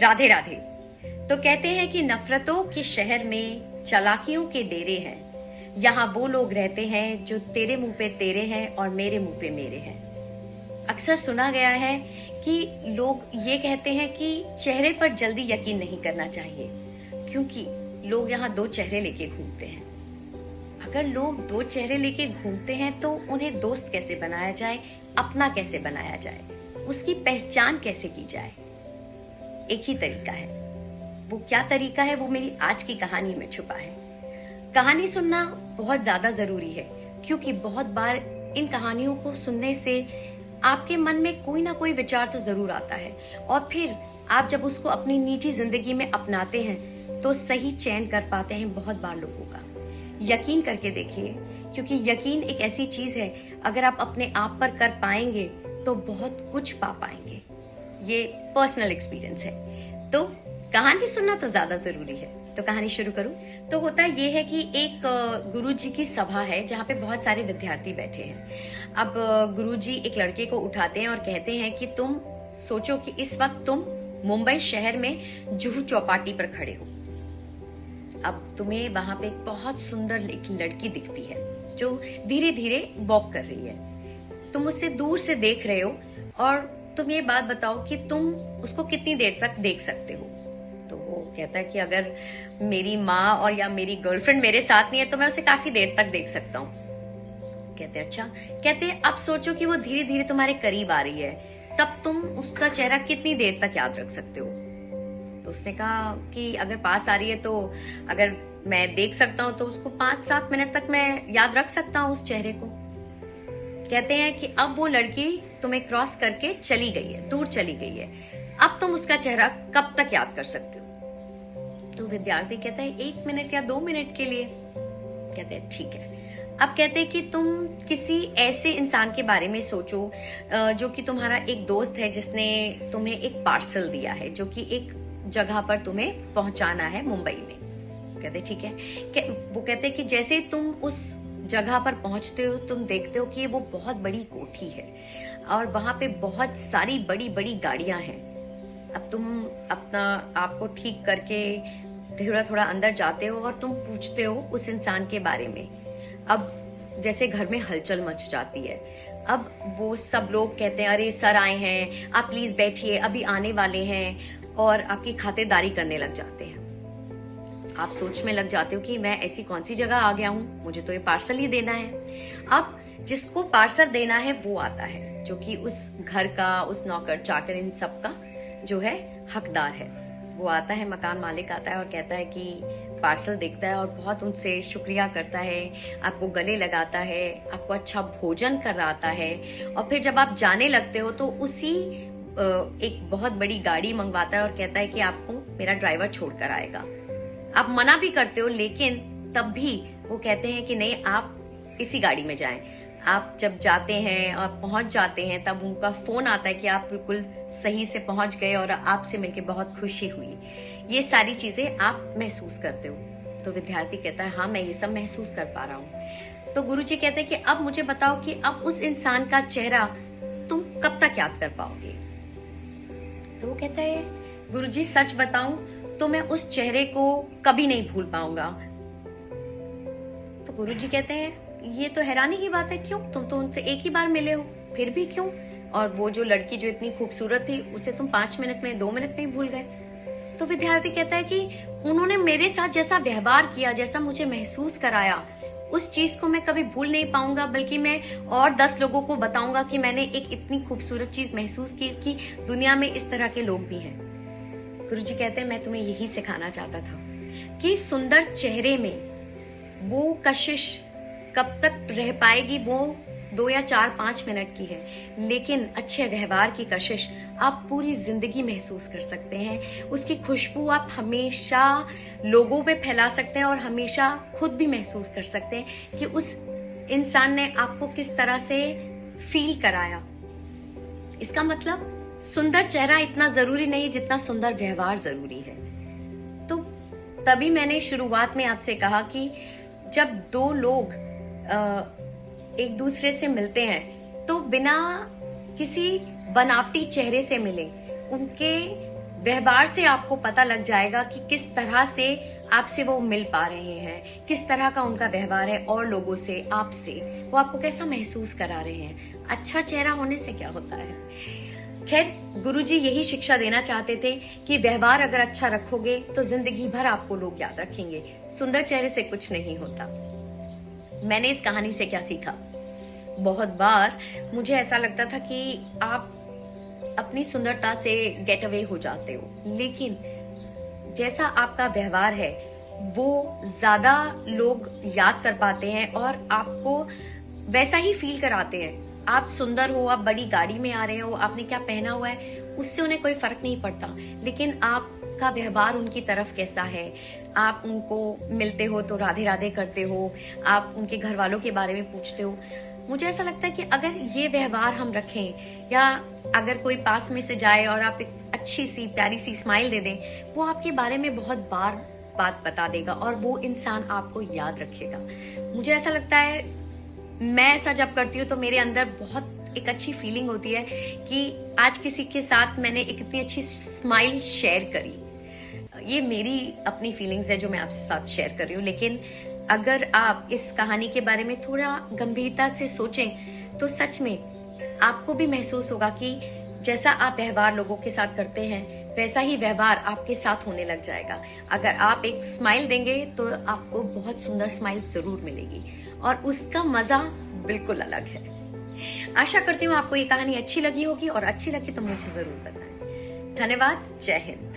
राधे राधे। तो कहते हैं कि नफरतों के शहर में चालाकियों के डेरे हैं। यहाँ वो लोग रहते हैं जो तेरे मुंह पे तेरे हैं और मेरे मुंह पे मेरे हैं। अक्सर सुना गया है कि लोग ये कहते हैं कि चेहरे पर जल्दी यकीन नहीं करना चाहिए, क्योंकि लोग यहाँ दो चेहरे लेके घूमते हैं। अगर लोग दो चेहरे लेके घूमते हैं तो उन्हें दोस्त कैसे बनाया जाए, अपना कैसे बनाया जाए, उसकी पहचान कैसे की जाए। एक ही तरीका है। वो क्या तरीका है, वो मेरी आज की कहानी में छुपा है। कहानी सुनना बहुत ज्यादा जरूरी है, क्योंकि बहुत बार इन कहानियों को सुनने से आपके मन में कोई ना कोई विचार तो जरूर आता है, और फिर आप जब उसको अपनी निजी जिंदगी में अपनाते हैं तो सही चयन कर पाते हैं बहुत बार लोगों का। यकीन करके देखिए, क्योंकि यकीन एक ऐसी चीज है, अगर आप अपने आप पर कर पाएंगे तो बहुत कुछ पा पाएंगे। ये पर्सनल एक्सपीरियंस है। तो कहानी सुनना तो ज्यादा जरूरी है। तो कहानी शुरू करूं तो होता ये है कि एक गुरुजी की सभा है जहाँ पे बहुत सारे विद्यार्थी बैठे हैं। अब गुरुजी एक लड़के को उठाते हैं और कहते हैं कि तुम सोचो कि इस वक्त तुम मुंबई शहर में जुहू चौपाटी पर खड़े हो। अब तुम्हें वहां पे एक बहुत सुंदर एक लड़की दिखती है जो धीरे धीरे वॉक कर रही है। तुम उससे दूर से देख रहे हो और तुम ये बात बताओ कि तुम उसको कितनी देर तक देख सकते हो। तो वो कहता है कि अगर मेरी माँ और या मेरी गर्लफ्रेंड मेरे साथ नहीं है तो मैं उसे काफी देर तक देख सकता हूँ। कहते अच्छा, कहते अब सोचो कि वो धीरे धीरे तुम्हारे करीब आ रही है, तब तुम उसका चेहरा कितनी देर तक याद रख सकते हो। तो उसने कहा कि अगर पास आ रही है तो अगर मैं देख सकता हूँ तो उसको 5-7 मिनट तक मैं याद रख सकता हूँ उस चेहरे को। कहते हैं कि अब वो लड़की तुम्हें क्रॉस करके चली गई है, दूर चली गई है, अब तुम उसका चेहरा कब तक याद कर सकते हो। तो विद्यार्थी कहता है 1 मिनट या 2 मिनट के लिए। कहते हैं ठीक है। अब कहते हैं कि तुम किसी ऐसे इंसान के बारे में सोचो जो कि तुम्हारा एक दोस्त है, जिसने तुम्हें एक पार्सल दिया है जो कि एक जगह पर तुम्हें पहुंचाना है मुंबई में। कहते ठीक है। वो कहते हैं कि जैसे तुम उस जगह पर पहुंचते हो तुम देखते हो कि वो बहुत बड़ी कोठी है और वहां पे बहुत सारी बड़ी बड़ी गाड़ियां हैं। अब तुम अपना आपको ठीक करके थोड़ा थोड़ा अंदर जाते हो और तुम पूछते हो उस इंसान के बारे में। अब जैसे घर में हलचल मच जाती है। अब वो सब लोग कहते हैं अरे सर आए हैं, आप प्लीज बैठिए, अभी आने वाले हैं, और आपकी खातिरदारी करने लग जाते हैं। आप सोच में लग जाते हो कि मैं ऐसी कौन सी जगह आ गया हूँ, मुझे तो ये पार्सल ही देना है। अब जिसको पार्सल देना है वो आता है, जो कि उस घर का, उस नौकर चाकर इन सब का जो है हकदार है। वो आता है, मकान मालिक आता है और कहता है कि पार्सल देखता है और बहुत उनसे शुक्रिया करता है, आपको गले लगाता है, आपको अच्छा भोजन कराता है, और फिर जब आप जाने लगते हो तो उसी एक बहुत बड़ी गाड़ी मंगवाता है और कहता है कि आपको मेरा ड्राइवर छोड़कर आएगा। आप मना भी करते हो, लेकिन तब भी वो कहते हैं कि नहीं, आप इसी गाड़ी में जाएं। आप जब जाते हैं और पहुंच जाते हैं तब उनका फोन आता है कि आप बिल्कुल सही से पहुंच गए और आपसे मिलकर बहुत खुशी हुई। ये सारी चीजें आप महसूस करते हो। तो विद्यार्थी कहता है हाँ, मैं ये सब महसूस कर पा रहा हूँ। तो गुरुजी कहते हैं कि अब मुझे बताओ कि अब उस इंसान का चेहरा तुम कब तक याद कर पाओगे। तो वो कहता है गुरुजी सच बताऊं तो मैं उस चेहरे को कभी नहीं भूल पाऊंगा। तो गुरुजी कहते हैं ये तो हैरानी की बात है, क्यों, तुम तो उनसे एक ही बार मिले हो, फिर भी क्यों, और वो जो लड़की जो इतनी खूबसूरत थी उसे तुम 5 मिनट में 2 मिनट में ही भूल गए। तो विद्यार्थी कहता है कि उन्होंने मेरे साथ जैसा व्यवहार किया, जैसा मुझे महसूस कराया, उस चीज को मैं कभी भूल नहीं पाऊंगा, बल्कि मैं और 10 लोगों को बताऊंगा कि मैंने एक इतनी खूबसूरत चीज महसूस की कि दुनिया में इस तरह के लोग भी हैं। गुरुजी कहते हैं मैं तुम्हें यही सिखाना चाहता था कि सुंदर चेहरे में वो कशिश कब तक रह पाएगी, वो 2 या 4-5 मिनट की है, लेकिन अच्छे व्यवहार की कशिश आप पूरी जिंदगी महसूस कर सकते हैं। उसकी खुशबू आप हमेशा लोगों पे फैला सकते हैं और हमेशा खुद भी महसूस कर सकते हैं कि उस इंसान ने आपको किस तरह से फील कराया। इसका मतलब सुंदर चेहरा इतना जरूरी नहीं जितना सुंदर व्यवहार जरूरी है। तो तभी मैंने शुरुआत में आपसे कहा कि जब दो लोग एक दूसरे से मिलते हैं तो बिना किसी बनावटी चेहरे से मिले, उनके व्यवहार से आपको पता लग जाएगा कि किस तरह से आपसे वो मिल पा रहे हैं, किस तरह का उनका व्यवहार है और लोगों से, आपसे, वो आपको कैसा महसूस करा रहे हैं। अच्छा चेहरा होने से क्या होता है। खैर, गुरुजी यही शिक्षा देना चाहते थे कि व्यवहार अगर अच्छा रखोगे तो जिंदगी भर आपको लोग याद रखेंगे। सुंदर चेहरे से कुछ नहीं होता। मैंने इस कहानी से क्या सीखा? बहुत बार मुझे ऐसा लगता था कि आप अपनी सुंदरता से गेट अवे हो जाते हो, लेकिन जैसा आपका व्यवहार है वो ज्यादा लोग याद कर पाते हैं और आपको वैसा ही फील कराते हैं। आप सुंदर हो, आप बड़ी गाड़ी में आ रहे हो, आपने क्या पहना हुआ है उससे उन्हें कोई फर्क नहीं पड़ता, लेकिन आपका व्यवहार उनकी तरफ कैसा है। आप उनको मिलते हो तो राधे राधे करते हो, आप उनके घर वालों के बारे में पूछते हो। मुझे ऐसा लगता है कि अगर ये व्यवहार हम रखें, या अगर कोई पास में से जाए और आप एक अच्छी सी प्यारी सी स्माइल दे दें, वो आपके बारे में बहुत बार बात बता देगा और वो इंसान आपको याद रखेगा। मुझे ऐसा लगता है, मैं ऐसा जब करती हूँ तो मेरे अंदर बहुत एक अच्छी फीलिंग होती है कि आज किसी के साथ मैंने एक इतनी अच्छी स्माइल शेयर करी। ये मेरी अपनी फीलिंग्स है जो मैं आपसे साथ शेयर कर रही हूँ। लेकिन अगर आप इस कहानी के बारे में थोड़ा गंभीरता से सोचें तो सच में आपको भी महसूस होगा कि जैसा आप व्यवहार लोगों के साथ करते हैं वैसा ही व्यवहार आपके साथ होने लग जाएगा। अगर आप एक स्माइल देंगे तो आपको बहुत सुंदर स्माइल जरूर मिलेगी और उसका मजा बिल्कुल अलग है। आशा करती हूँ आपको ये कहानी अच्छी लगी होगी, और अच्छी लगी तो मुझे जरूर बताएं। धन्यवाद। जय हिंद।